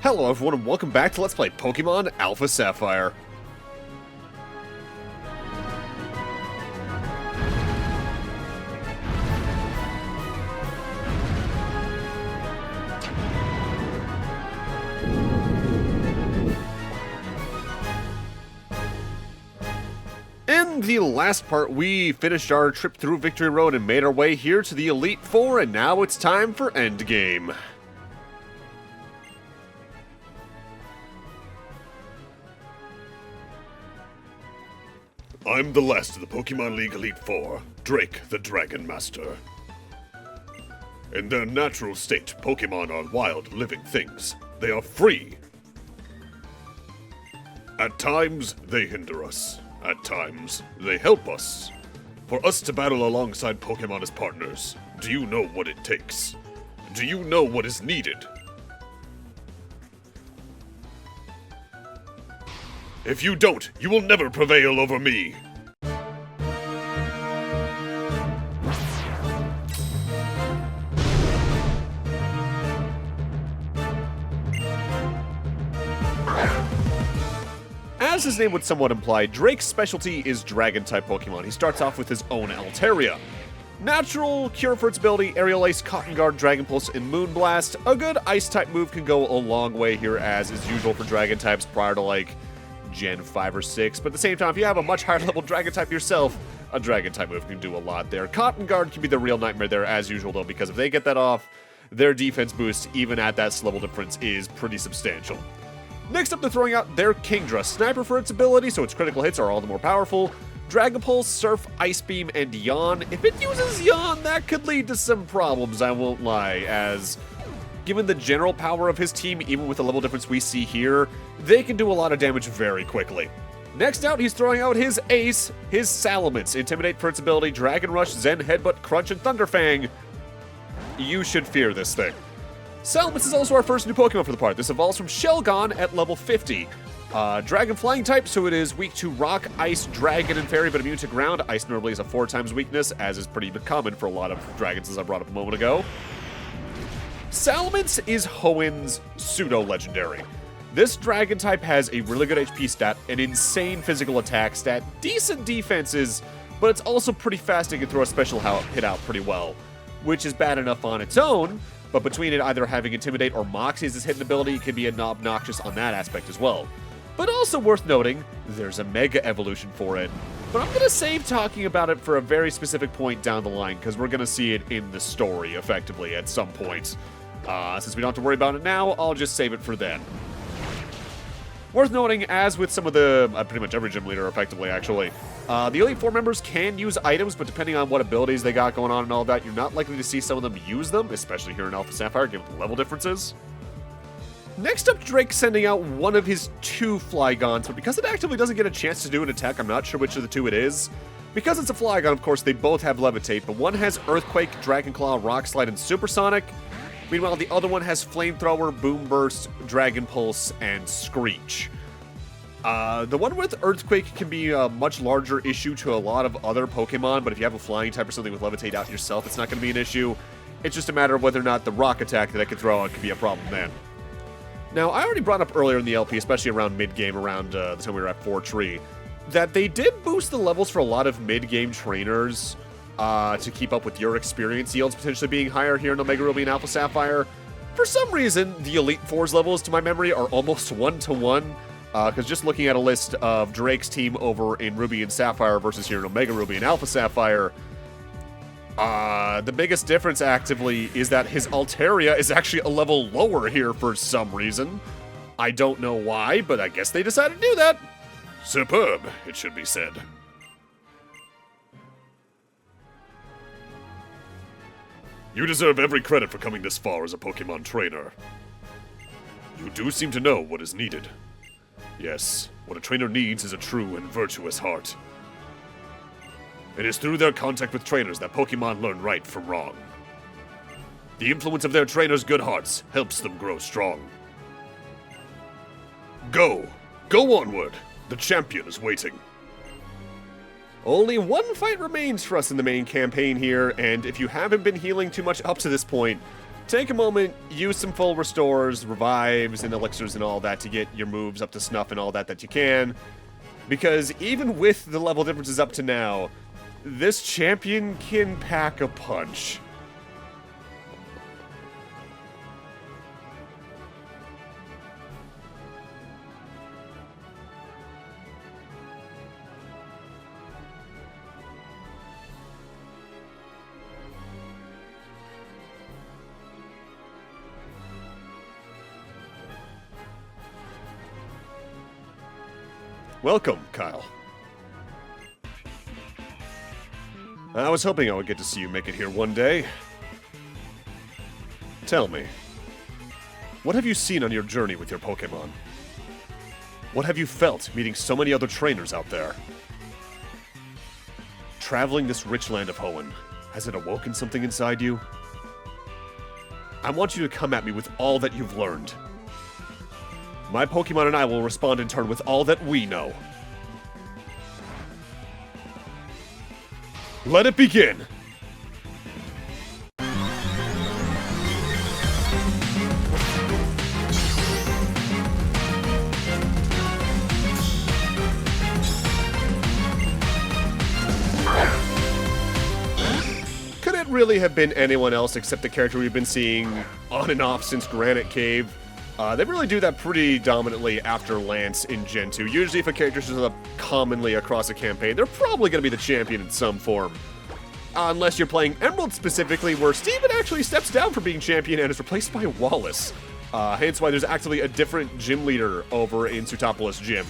Hello everyone and welcome back to Let's Play Pokemon Alpha Sapphire. In the last part, we finished our trip through Victory Road and made our way here to the Elite Four, and now it's time for Endgame. I'm the last of the Pokemon League Elite Four, Drake the Dragon Master. In their natural state, Pokemon are wild, living things. They are free. At times, they hinder us. At times, they help us. For us to battle alongside Pokemon as partners, do you know what it takes? Do you know what is needed? If you don't, you will never prevail over me! As his name would somewhat imply, Drake's specialty is Dragon-type Pokemon. He starts off with his own Altaria. Natural, cure for its ability, Aerial Ace, Cotton Guard, Dragon Pulse, and Moonblast. A good Ice-type move can go a long way here, as is usual for Dragon-types prior to, like, Gen 5 or 6, but at the same time, if you have a much higher level Dragon type yourself, a Dragon type move can do a lot there. Cotton Guard can be the real nightmare there as usual though, because if they get that off, their defense boost, even at that level difference, is pretty substantial. Next up, they're throwing out their Kingdra. Sniper for its ability, so its critical hits are all the more powerful. Dragon Pulse, Surf, Ice Beam, and Yawn. If it uses Yawn, that could lead to some problems, I won't lie, as given the general power of his team, even with the level difference we see here, they can do a lot of damage very quickly. Next out, he's throwing out his ace, his Salamence. Intimidate for its ability, Dragon Rush, Zen Headbutt, Crunch, and Thunderfang. You should fear this thing. Salamence is also our first new Pokemon for the part. This evolves from Shelgon at level 50. Dragon Flying type, so it is weak to Rock, Ice, Dragon, and Fairy, but immune to Ground. Ice normally is a 4 times weakness, as is pretty common for a lot of dragons, as I brought up a moment ago. Salamence is Hoenn's pseudo-legendary. This dragon type has a really good HP stat, an insane physical attack stat, decent defenses, but it's also pretty fast and can throw a special hit out pretty well, which is bad enough on its own, but between it either having Intimidate or Moxie as its hidden ability, it can be obnoxious on that aspect as well. But also worth noting, there's a Mega Evolution for it. But I'm going to save talking about it for a very specific point down the line, because we're going to see it in the story, effectively, at some point. Since we don't have to worry about it now, I'll just save it for then. Worth noting, as with some of the, pretty much every gym leader, effectively, actually, the Elite Four members can use items, but depending on what abilities they got going on and all that, you're not likely to see some of them use them, especially here in Alpha Sapphire, given the level differences. Next up, Drake sending out one of his 2 Flygons, but because it actively doesn't get a chance to do an attack, I'm not sure which of the 2 it is. Because it's a Flygon, of course, they both have Levitate, but one has Earthquake, Dragon Claw, Rock Slide, and Supersonic. Meanwhile, the other one has Flamethrower, Boom Burst, Dragon Pulse, and Screech. The one with Earthquake can be a much larger issue to a lot of other Pokemon, but if you have a Flying type or something with Levitate out yourself, it's not going to be an issue. It's just a matter of whether or not the Rock attack that I can throw out could be a problem then. Now, I already brought up earlier in the LP, especially around mid-game, around the time we were at 4 Tree, that they did boost the levels for a lot of mid-game trainers, to keep up with your experience yields potentially being higher here in Omega Ruby and Alpha Sapphire. For some reason, the Elite Four's levels, to my memory, are almost 1-to-1, because just looking at a list of Drake's team over in Ruby and Sapphire versus here in Omega Ruby and Alpha Sapphire, the biggest difference actively is that his Altaria is actually a level lower here for some reason. I don't know why, but I guess they decided to do that. Superb, it should be said. You deserve every credit for coming this far as a Pokemon trainer. You do seem to know what is needed. Yes, what a trainer needs is a true and virtuous heart. It is through their contact with trainers that Pokemon learn right from wrong. The influence of their trainers' good hearts helps them grow strong. Go! Go onward! The champion is waiting. Only one fight remains for us in the main campaign here, and if you haven't been healing too much up to this point, take a moment, use some full restores, revives, and elixirs and all that to get your moves up to snuff and all that you can. Because even with the level differences up to now, this champion can pack a punch. Welcome, Kyle. I was hoping I would get to see you make it here one day. Tell me, what have you seen on your journey with your Pokémon? What have you felt meeting so many other trainers out there? Traveling this rich land of Hoenn, has it awoken something inside you? I want you to come at me with all that you've learned. My Pokémon and I will respond in turn with all that we know. Let it begin! Could it really have been anyone else except the character we've been seeing on and off since Granite Cave? They really do that pretty dominantly after Lance in Gen 2. Usually if a character shows up commonly across a campaign, they're probably going to be the champion in some form. Unless you're playing Emerald specifically, where Steven actually steps down from being champion and is replaced by Wallace. Hence why there's actually a different gym leader over in Sootopolis Gym.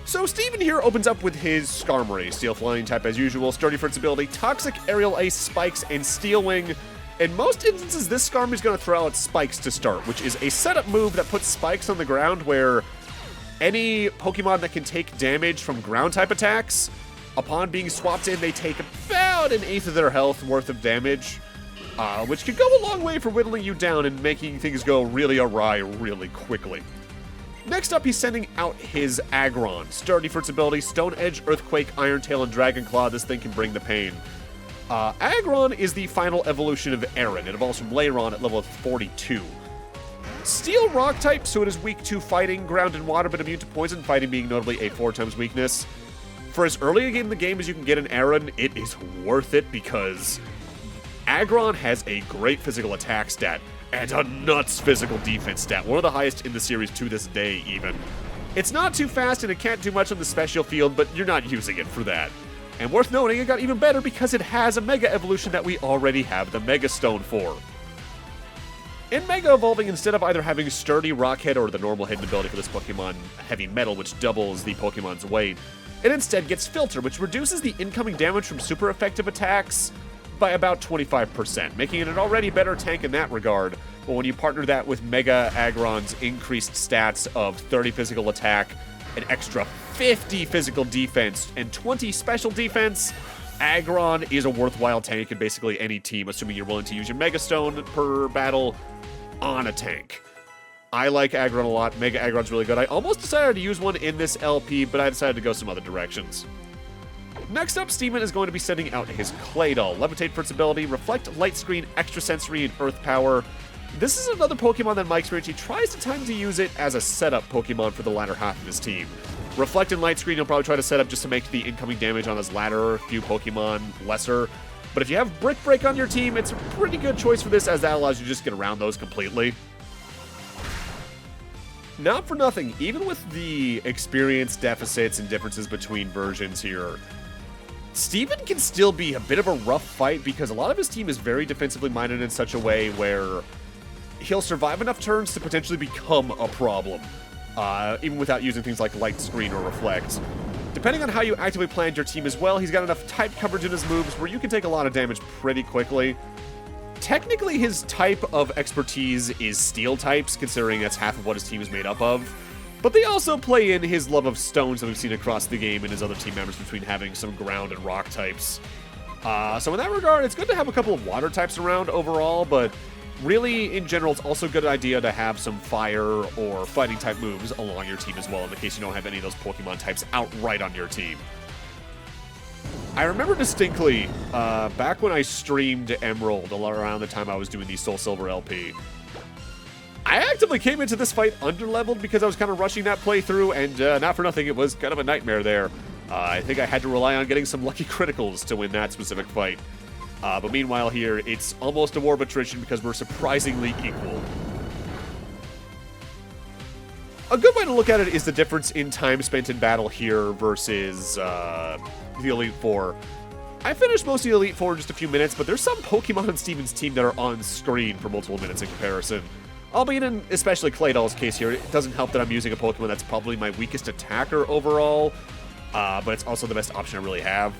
So Steven here opens up with his Skarmory, Steel Flying type as usual, sturdy for its ability, Toxic, Aerial Ace, Spikes, and Steel Wing. In most instances, this Skarmory is going to throw out Spikes to start, which is a setup move that puts Spikes on the ground where any Pokemon that can take damage from ground-type attacks, upon being swapped in, they take about an eighth of their health worth of damage, which could go a long way for whittling you down and making things go really awry really quickly. Next up, he's sending out his Aggron. Sturdy for its ability, Stone Edge, Earthquake, Iron Tail, and Dragon Claw. This thing can bring the pain. Aggron is the final evolution of Aaron. It evolves from Lairon at level 42. Steel Rock type, so it is weak to fighting, ground, and water, but immune to poison, fighting being notably a 4x weakness. For as early a game in the game as you can get an Aaron, it is worth it because Aggron has a great physical attack stat and a nuts physical defense stat, one of the highest in the series to this day even. It's not too fast and it can't do much on the special field, but you're not using it for that. And worth noting, it got even better because it has a Mega Evolution that we already have the Mega Stone for. In Mega Evolving, instead of either having Sturdy, Rock Head, or the normal hidden ability for this Pokemon, Heavy Metal, which doubles the Pokemon's weight, it instead gets Filter, which reduces the incoming damage from super effective attacks by about 25%, making it an already better tank in that regard. But when you partner that with Mega Aggron's increased stats of 30 physical attack, an extra 50 physical defense, and 20 special defense, Aggron is a worthwhile tank in basically any team, assuming you're willing to use your Mega Stone per battle on a tank. I like Aggron a lot. Mega Aggron's really good. I almost decided to use one in this LP, but I decided to go some other directions. Next up, Steven is going to be sending out his Claydol. Levitate for its ability, Reflect, Light Screen, Extra Sensory, and Earth Power. This is another Pokemon that in my experience, he tries to time to use it as a setup Pokemon for the latter half of his team. Reflect and Light Screen he'll probably try to set up just to make the incoming damage on his latter few Pokemon lesser. But if you have Brick Break on your team, it's a pretty good choice for this, as that allows you to just get around those completely. Not for nothing, even with the experience deficits and differences between versions here, Steven can still be a bit of a rough fight because a lot of his team is very defensively minded in such a way where he'll survive enough turns to potentially become a problem, even without using things like Light Screen or Reflect. Depending on how you actively planned your team as well, he's got enough type coverage in his moves where you can take a lot of damage pretty quickly. Technically, his type of expertise is Steel types, considering that's half of what his team is made up of. But they also play in his love of stones that we've seen across the game and his other team members between having some ground and rock types. So in that regard, it's good to have a couple of water types around overall, but really, in general, it's also a good idea to have some fire or fighting type moves along your team as well, in the case you don't have any of those Pokemon types outright on your team. I remember distinctly, back when I streamed Emerald around the time I was doing the Soul Silver LP, I actively came into this fight underleveled because I was kind of rushing that playthrough, and not for nothing, it was kind of a nightmare there. I think I had to rely on getting some lucky criticals to win that specific fight. But meanwhile here, it's almost a war of attrition because we're surprisingly equal. A good way to look at it is the difference in time spent in battle here versus the Elite Four. I finished most of the Elite Four in just a few minutes, but there's some Pokemon on Steven's team that are on screen for multiple minutes in comparison. Albeit in especially Claydol's case here, it doesn't help that I'm using a Pokemon that's probably my weakest attacker overall, but it's also the best option I really have.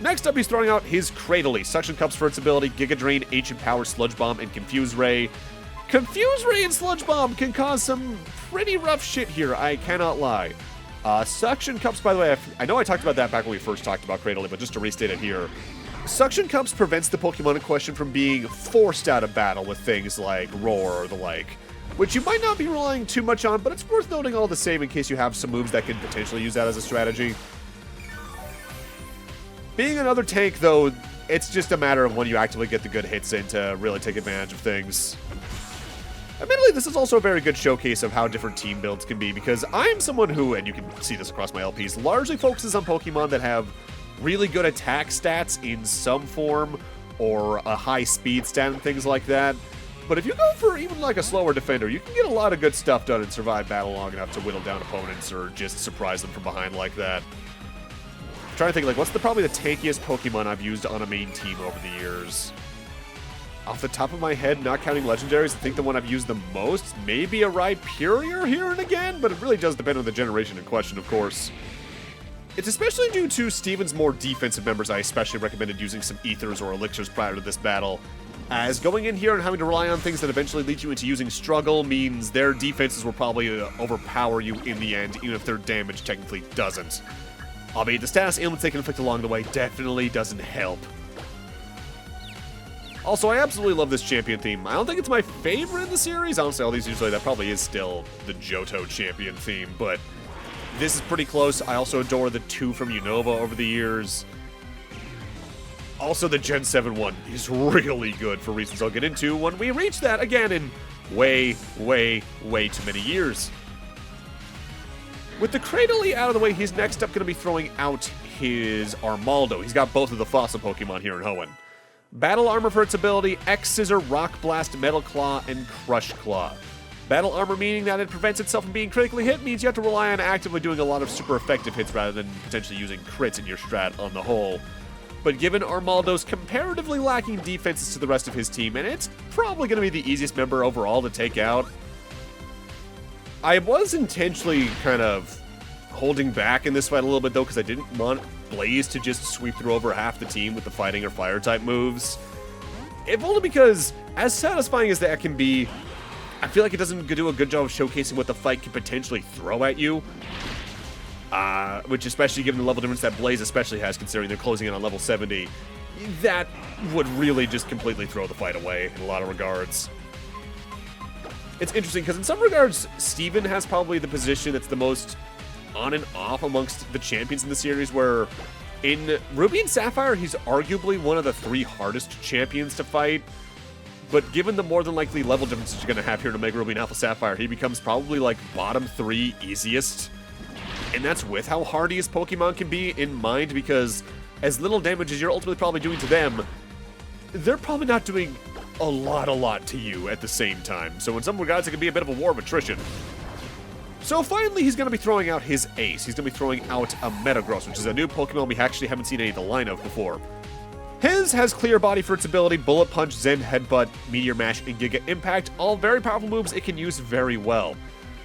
Next up, he's throwing out his Cradily, Suction Cups for its ability, Giga Drain, Ancient Power, Sludge Bomb, and Confuse Ray. Confuse Ray and Sludge Bomb can cause some pretty rough shit here, I cannot lie. Suction Cups, by the way, I know I talked about that back when we first talked about Cradily, but just to restate it here. Suction Cups prevents the Pokemon in question from being forced out of battle with things like Roar or the like, which you might not be relying too much on, but it's worth noting all the same in case you have some moves that could potentially use that as a strategy. Being another tank, though, it's just a matter of when you actively get the good hits in to really take advantage of things. Admittedly, this is also a very good showcase of how different team builds can be, because I'm someone who, and you can see this across my LPs, largely focuses on Pokemon that have really good attack stats in some form, or a high speed stat and things like that. But if you go for even like a slower defender, you can get a lot of good stuff done and survive battle long enough to whittle down opponents or just surprise them from behind like that. I'm trying to think, like, what's probably the tankiest Pokemon I've used on a main team over the years? Off the top of my head, not counting legendaries, I think the one I've used the most, maybe a Rhyperior here and again, but it really does depend on the generation in question, of course. It's especially due to Steven's more defensive members I especially recommended using some Ethers or Elixirs prior to this battle, as going in here and having to rely on things that eventually lead you into using Struggle means their defenses will probably overpower you in the end, even if their damage technically doesn't. Albeit the status ailments they can inflict along the way definitely doesn't help. Also, I absolutely love this champion theme. I don't think it's my favorite in the series. Honestly, all these usually, that probably is still the Johto champion theme, but this is pretty close. I also adore the 2 from Unova over the years. Also, the Gen 7 one is really good for reasons I'll get into when we reach that again in way, way, way too many years. With the Cradily out of the way, he's next up going to be throwing out his Armaldo. He's got both of the fossil Pokemon here in Hoenn. Battle Armor for its ability, X-Scissor, Rock Blast, Metal Claw, and Crush Claw. Battle Armor meaning that it prevents itself from being critically hit means you have to rely on actively doing a lot of super effective hits rather than potentially using crits in your strat on the whole. But given Armaldo's comparatively lacking defenses to the rest of his team, and it's probably going to be the easiest member overall to take out, I was intentionally kind of holding back in this fight a little bit, though, because I didn't want Blaze to just sweep through over half the team with the fighting or fire type moves. If only because, as satisfying as that can be, I feel like it doesn't do a good job of showcasing what the fight can potentially throw at you. Which, especially given the level difference that Blaze especially has, considering they're closing in on level 70, that would really just completely throw the fight away in a lot of regards. It's interesting, because in some regards, Steven has probably the position that's the most on and off amongst the champions in the series, where in Ruby and Sapphire, he's arguably one of the 3 hardest champions to fight. But given the more than likely level differences you're going to have here in Omega Ruby and Alpha Sapphire, he becomes probably like bottom 3 easiest. And that's with how hardy his Pokemon can be in mind, because as little damage as you're ultimately probably doing to them, they're probably not doing a lot to you at the same time. So in some regards, it can be a bit of a war of attrition. So finally, he's going to be throwing out his ace. He's going to be throwing out a Metagross, which is a new Pokemon we actually haven't seen any of the line of before. His has Clear Body for its ability, Bullet Punch, Zen Headbutt, Meteor Mash, and Giga Impact, all very powerful moves it can use very well.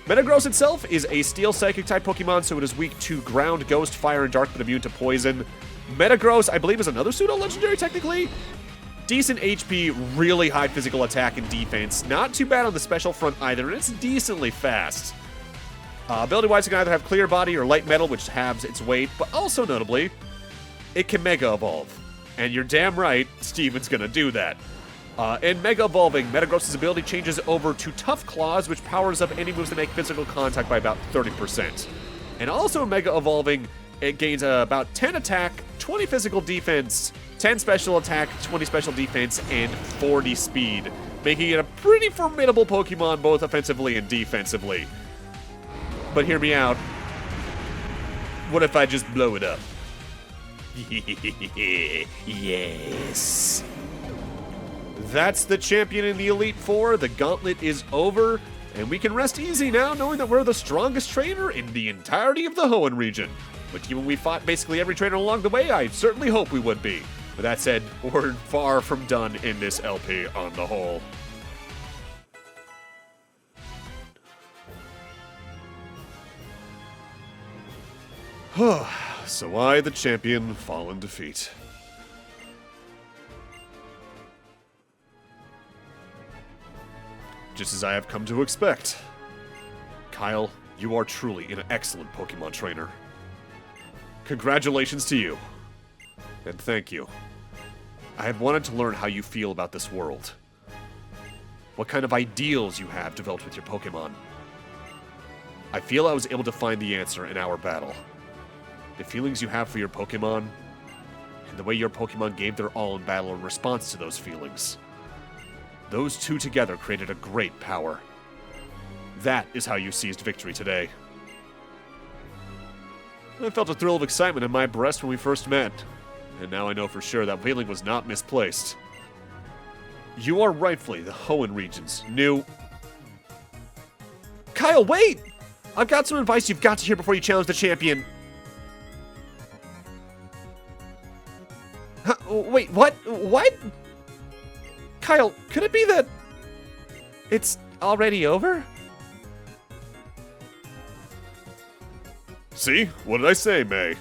Metagross itself is a Steel Psychic type Pokemon, so it is weak to Ground, Ghost, Fire, and Dark, but immune to Poison. Metagross, I believe, is another pseudo-legendary, technically. Decent HP, really high physical attack and defense. Not too bad on the special front either, and it's decently fast. Ability-wise, it can either have Clear Body or Light Metal, which halves its weight, but also notably, it can Mega Evolve. And you're damn right, Steven's gonna do that. In Mega Evolving, Metagross' ability changes over to Tough Claws, which powers up any moves that make physical contact by about 30%. And also in Mega Evolving, it gains about 10 attack, 20 physical defense, 10 special attack, 20 special defense, and 40 speed, making it a pretty formidable Pokemon both offensively and defensively. But hear me out. What if I just blow it up? Yes. That's the champion in the Elite Four. The gauntlet is over, and we can rest easy now knowing that we're the strongest trainer in the entirety of the Hoenn region. But given we fought basically every trainer along the way, I certainly hope we would be. With that said, we're far from done in this LP on the whole. So I, the champion, fall in defeat. Just as I have come to expect. Kyle, you are truly an excellent Pokemon trainer. Congratulations to you. And thank you. I had wanted to learn how you feel about this world. What kind of ideals you have developed with your Pokemon. I feel I was able to find the answer in our battle. The feelings you have for your Pokemon, and the way your Pokemon gave their all in battle in response to those feelings. Those two together created a great power. That is how you seized victory today. I felt a thrill of excitement in my breast when we first met, and now I know for sure that feeling was not misplaced. You are rightfully the Hoenn region's new... Kyle, wait! I've got some advice you've got to hear before you challenge the champion. Huh, wait, what? What? Kyle, could it be that it's already over? See? What did I say, May?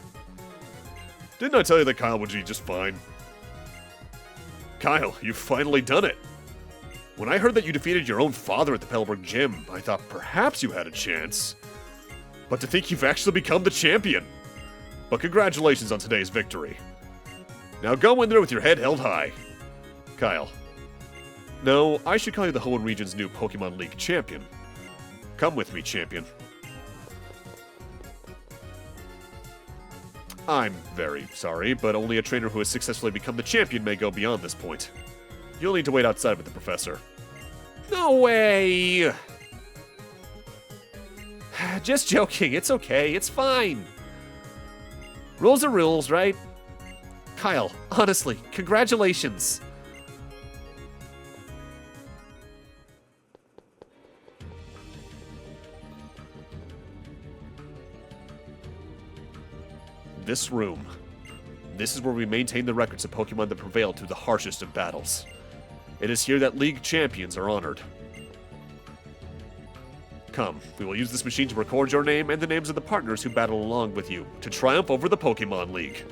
Didn't I tell you that Kyle would be just fine? Kyle, you've finally done it. When I heard that you defeated your own father at the Pellberg Gym, I thought perhaps you had a chance. But to think you've actually become the champion. But congratulations on today's victory. Now go in there with your head held high. Kyle. No, I should call you the Hoenn region's new Pokemon League champion. Come with me, champion. I'm very sorry, but only a trainer who has successfully become the champion may go beyond this point. You'll need to wait outside with the professor. No way! Just joking, it's okay, it's fine. Rules are rules, right? Kyle, honestly, congratulations. This room. This is where we maintain the records of Pokemon that prevailed through the harshest of battles. It is here that League champions are honored. Come, we will use this machine to record your name and the names of the partners who battle along with you to triumph over the Pokemon League.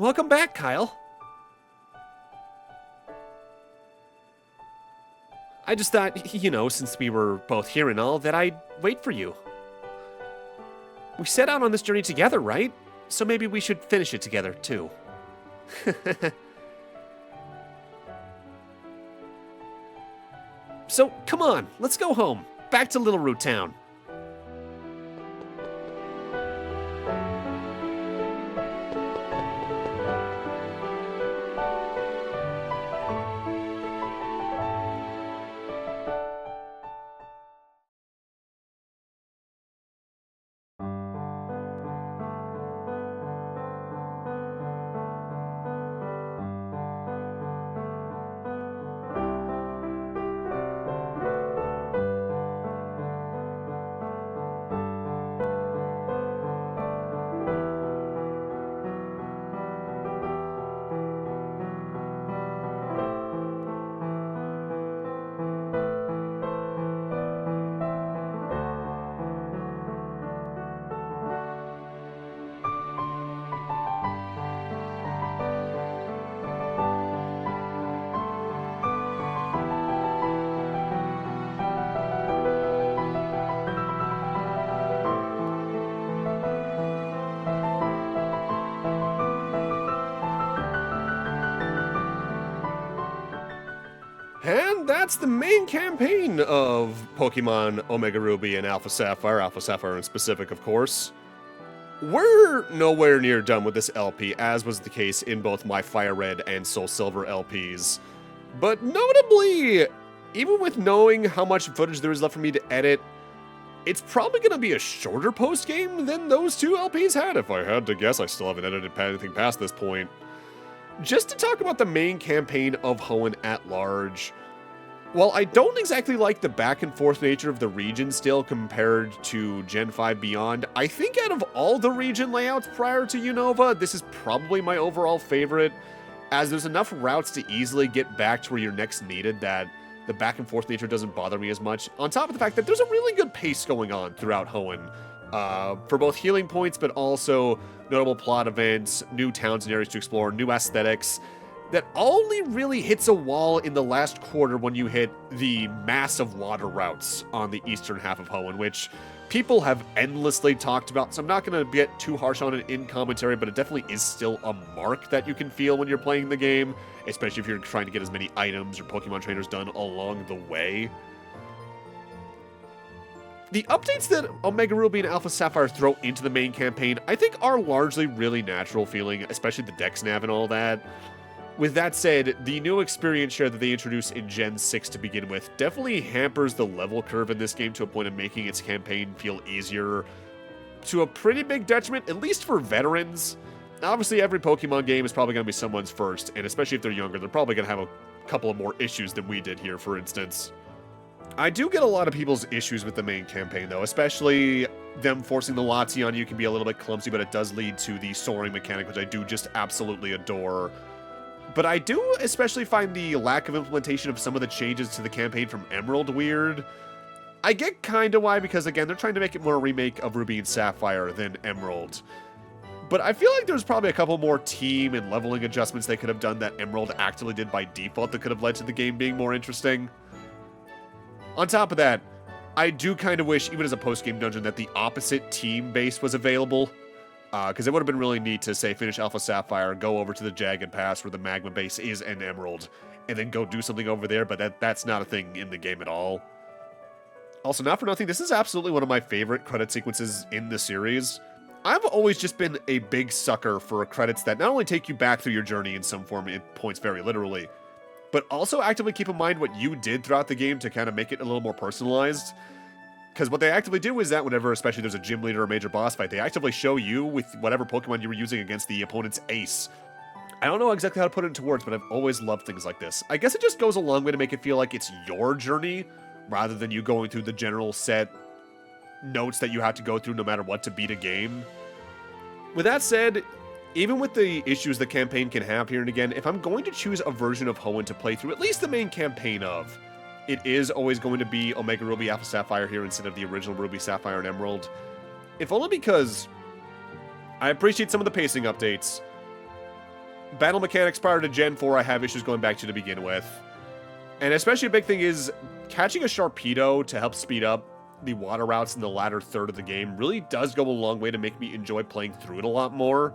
Welcome back, Kyle. I just thought, you know, since we were both here and all, that I'd wait for you. We set out on this journey together, right? So maybe we should finish it together, too. So, come on, let's go home. Back to Little Root Town. that's the main campaign of Pokemon Omega Ruby and Alpha Sapphire in specific, of course. We're nowhere near done with this LP, as was the case in both my Fire Red and Soul Silver LPs. But notably, even with knowing how much footage there is left for me to edit, it's probably going to be a shorter post-game than those two LPs had. If I had to guess, I still haven't edited anything past this point. Just to talk about the main campaign of Hoenn at large, while I don't exactly like the back and forth nature of the region still compared to Gen 5 Beyond, I think out of all the region layouts prior to Unova, this is probably my overall favorite, as there's enough routes to easily get back to where you're next needed that the back and forth nature doesn't bother me as much, on top of the fact that there's a really good pace going on throughout Hoenn, for both healing points, but also notable plot events, new towns and areas to explore, new aesthetics, that only really hits a wall in the last quarter when you hit the massive water routes on the eastern half of Hoenn, which people have endlessly talked about, so I'm not going to get too harsh on it in commentary, but it definitely is still a mark that you can feel when you're playing the game, especially if you're trying to get as many items or Pokemon trainers done along the way. The updates that Omega Ruby and Alpha Sapphire throw into the main campaign, I think are largely really natural feeling, especially the Dex Nav and all that. With that said, the new experience share that they introduced in Gen 6 to begin with definitely hampers the level curve in this game to a point of making its campaign feel easier, to a pretty big detriment, at least for veterans. Obviously, every Pokemon game is probably going to be someone's first, and especially if they're younger, they're probably going to have a couple of more issues than we did here, for instance. I do get a lot of people's issues with the main campaign, though, especially them forcing the Latias on you can be a little bit clumsy, but it does lead to the soaring mechanic, which I do just absolutely adore. But I do especially find the lack of implementation of some of the changes to the campaign from Emerald weird. I get kinda why, because again, they're trying to make it more a remake of Ruby and Sapphire than Emerald. But I feel like there's probably a couple more team and leveling adjustments they could have done that Emerald actively did by default that could have led to the game being more interesting. On top of that, I do kind of wish, even as a post-game dungeon, that the opposite team base was available. Because it would have been really neat to, say, finish Alpha Sapphire, go over to the Jagged Pass where the Magma base is an Emerald, and then go do something over there, but that's not a thing in the game at all. Also, not for nothing, this is absolutely one of my favorite credit sequences in the series. I've always just been a big sucker for credits that not only take you back through your journey in some form, it points very literally, but also actively keep in mind what you did throughout the game to kind of make it a little more personalized. Because what they actively do is that whenever, especially there's a gym leader or a major boss fight, they actively show you with whatever Pokemon you were using against the opponent's ace. I don't know exactly how to put it into words, but I've always loved things like this. I guess it just goes a long way to make it feel like it's your journey, rather than you going through the general set notes that you have to go through no matter what to beat a game. With that said, even with the issues the campaign can have here and again, if I'm going to choose a version of Hoenn to play through at least the main campaign of, it is always going to be Omega Ruby Alpha Sapphire here instead of the original Ruby Sapphire and Emerald. If only because I appreciate some of the pacing updates. Battle mechanics prior to Gen 4 I have issues going back to begin with. And especially a big thing is catching a Sharpedo to help speed up the water routes in the latter third of the game really does go a long way to make me enjoy playing through it a lot more.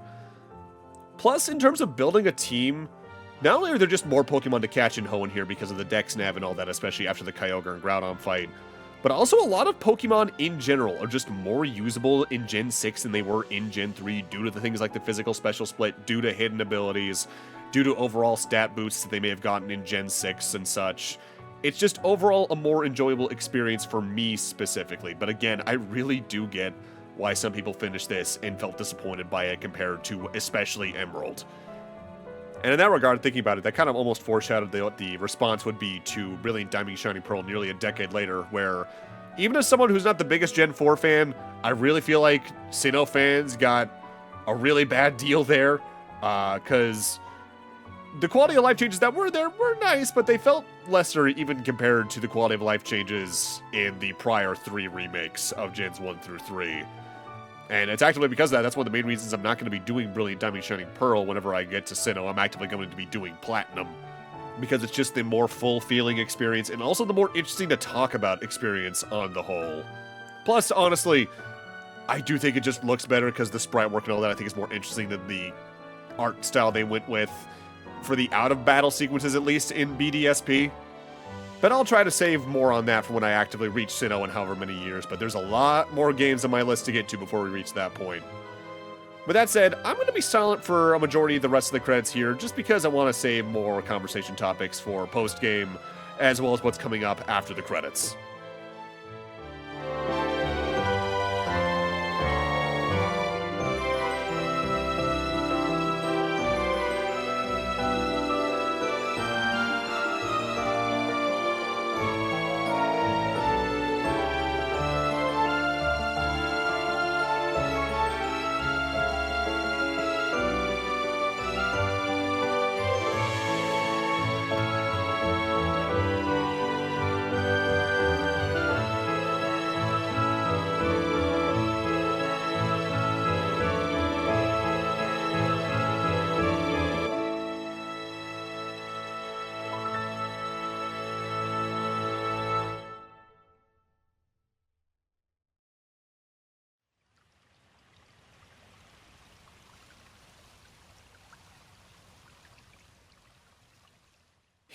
Plus, in terms of building a team, not only are there just more Pokemon to catch in Hoenn here because of the Dex Nav and all that, especially after the Kyogre and Groudon fight, but also a lot of Pokemon in general are just more usable in Gen 6 than they were in Gen 3 due to the things like the physical special split, due to hidden abilities, due to overall stat boosts that they may have gotten in Gen 6 and such. It's just overall a more enjoyable experience for me specifically, but again, I really do get why some people finished this and felt disappointed by it compared to especially Emerald. And in that regard, thinking about it, that kind of almost foreshadowed what the response would be to Brilliant Diamond Shining Pearl nearly a decade later, where even as someone who's not the biggest Gen 4 fan, I really feel like Sinnoh fans got a really bad deal there, because the quality of life changes that were there were nice, but they felt lesser even compared to the quality of life changes in the prior 3 remakes of Gens 1 through 3. And it's actively because of that. That's one of the main reasons I'm not going to be doing Brilliant Diamond Shining Pearl whenever I get to Sinnoh. I'm actively going to be doing Platinum, because it's just the more full-feeling experience and also the more interesting to talk about experience on the whole. Plus, honestly, I do think it just looks better because the sprite work and all that I think is more interesting than the art style they went with for the out-of-battle sequences, at least in BDSP. But I'll try to save more on that for when I actively reach Sinnoh in however many years, but there's a lot more games on my list to get to before we reach that point. With that said, I'm going to be silent for a majority of the rest of the credits here, just because I want to save more conversation topics for post-game, as well as what's coming up after the credits.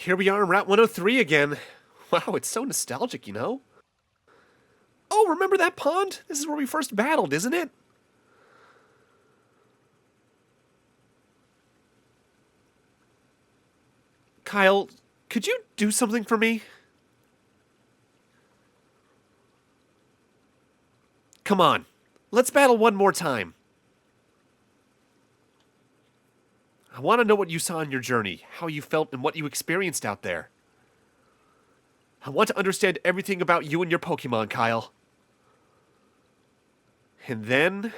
Here we are on Route 103 again. Wow, it's so nostalgic, you know? Oh, remember that pond? This is where we first battled, isn't it? Kyle, could you do something for me? Come on, let's battle one more time. I want to know what you saw on your journey, how you felt, and what you experienced out there. I want to understand everything about you and your Pokémon, Kyle. And then,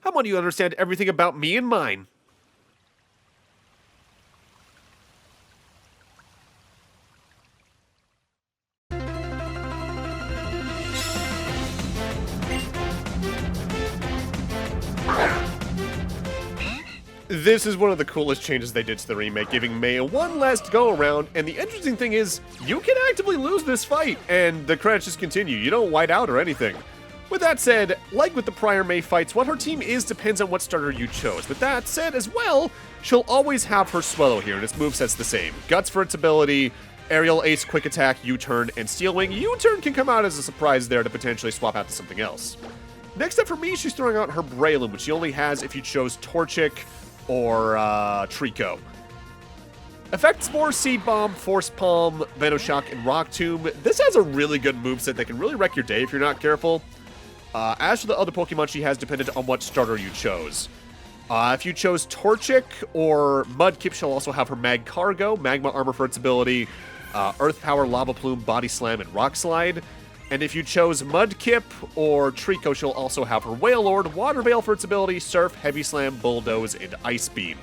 I want you to understand everything about me and mine. This is one of the coolest changes they did to the remake, giving May one last go-around, and the interesting thing is, you can actively lose this fight, and the credits just continue. You don't white out or anything. With that said, like with the prior May fights, what her team is depends on what starter you chose. With that said as well, she'll always have her Swellow here, and its moveset's the same. Guts for its ability, Aerial Ace, Quick Attack, U-Turn, and Steel Wing. U-Turn can come out as a surprise there to potentially swap out to something else. Next up for me, she's throwing out her Braylon, which she only has if you chose Torchic or Trico. Effect Spore, Seed Bomb, Force Palm, Venoshock, and Rock Tomb. This has a really good moveset that can really wreck your day if you're not careful. As for the other Pokemon she has, depended on what starter you chose. If you chose Torchic or Mudkip, she'll also have her Magcargo, Magma Armor for its ability, Earth Power, Lava Plume, Body Slam, and Rock Slide. And if you chose Mudkip or Trico, she'll also have her Wailord, Water Veil for its ability, Surf, Heavy Slam, Bulldoze, and Ice Beam.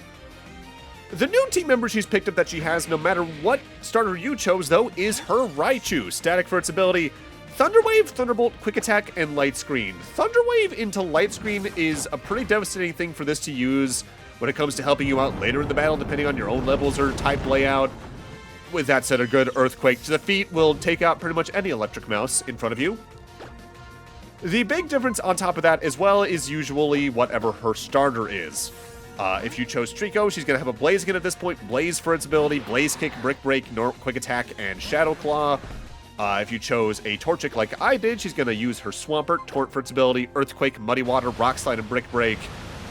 The new team member she's picked up that she has, no matter what starter you chose, though, is her Raichu. Static for its ability, Thunder Wave, Thunderbolt, Quick Attack, and Light Screen. Thunder Wave into Light Screen is a pretty devastating thing for this to use when it comes to helping you out later in the battle, depending on your own levels or type layout. With that said, a good Earthquake to the feet will take out pretty much any electric mouse in front of you. The big difference on top of that as well is usually whatever her starter is. If you chose Trico, she's going to have a Blaziken at this point, Blaze for its ability, Blaze Kick, Brick Break, Quick Attack, and Shadow Claw. If you chose a Torchic like I did, she's going to use her Swampert, Taunt for its ability, Earthquake, Muddy Water, Rock Slide, and Brick Break.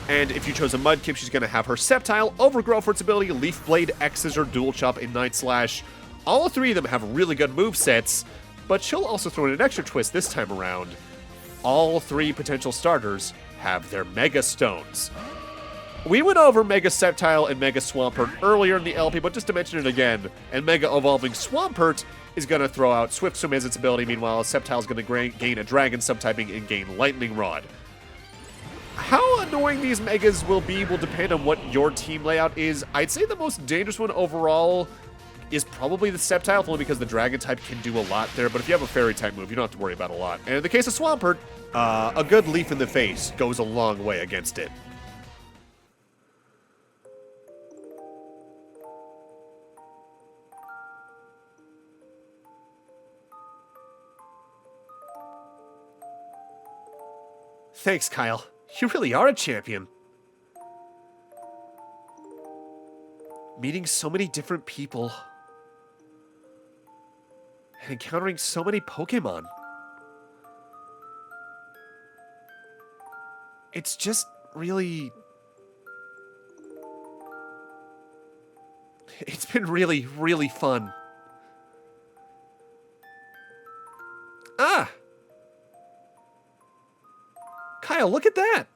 And if you chose a Mudkip, she's going to have her Sceptile, Overgrow for its ability, Leaf Blade, X-Scissor, Dual Chop, and Night Slash. All three of them have really good movesets, but she'll also throw in an extra twist this time around. All three potential starters have their Mega Stones. We went over Mega Sceptile and Mega Swampert earlier in the LP, but just to mention it again, and Mega Evolving Swampert is going to throw out Swift Swim as its ability, meanwhile Sceptile is going to gain a Dragon subtyping and gain Lightning Rod. How annoying these Megas will be will depend on what your team layout is. I'd say the most dangerous one overall is probably the Sceptile, only because the Dragon type can do a lot there, but if you have a Fairy type move, you don't have to worry about a lot. And in the case of Swampert, a good Leaf in the face goes a long way against it. Thanks, Kyle. You really are a champion. Meeting so many different people. and encountering so many Pokémon. It's just really... It's been really, really fun. Ah! Kyle, look at that!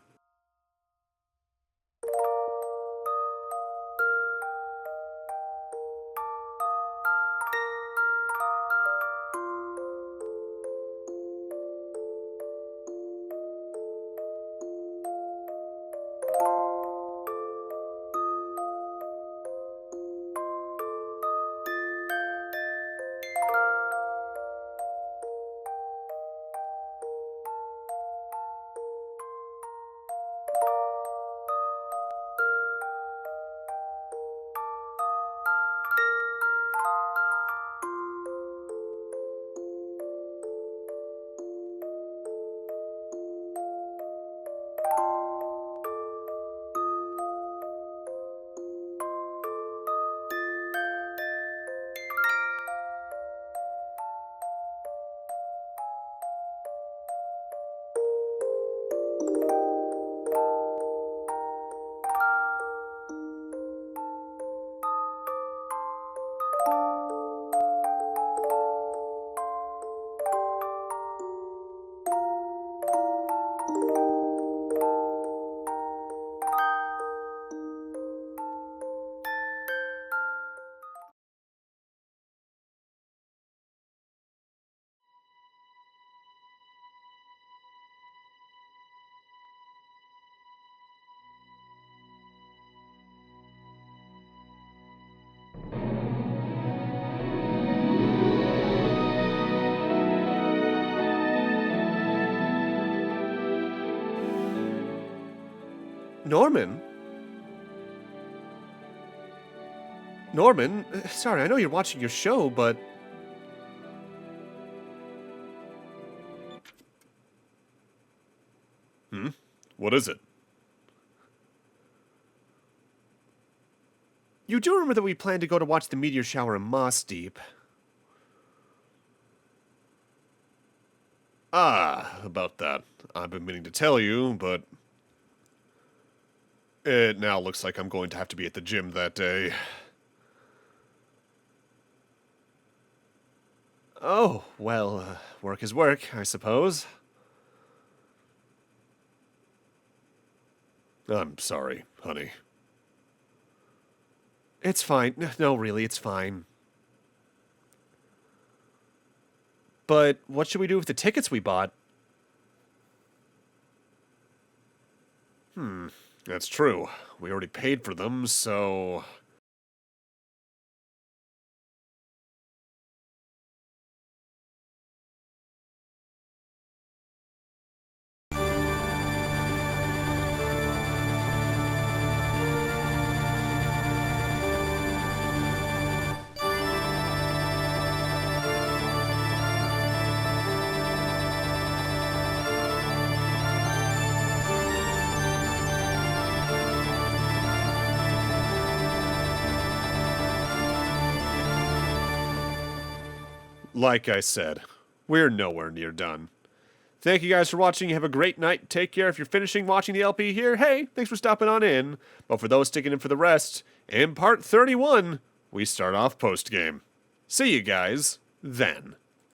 Norman? Norman? Sorry, I know you're watching your show, but... What is it? You do remember that we planned to go to watch the meteor shower in Moss Deep. Ah, about that. I've been meaning to tell you, but... It now looks like I'm going to have to be at the gym that day. Oh, well, work is work, I suppose. I'm sorry, honey. It's fine. No, really, it's fine. But what should we do with the tickets we bought? That's true. We already paid for them, so... Like I said, we're nowhere near done. Thank you guys for watching. Have a great night. Take care. If you're finishing watching the LP here, hey, thanks for stopping on in. But for those sticking in for the rest, in part 31, we start off postgame. See you guys then.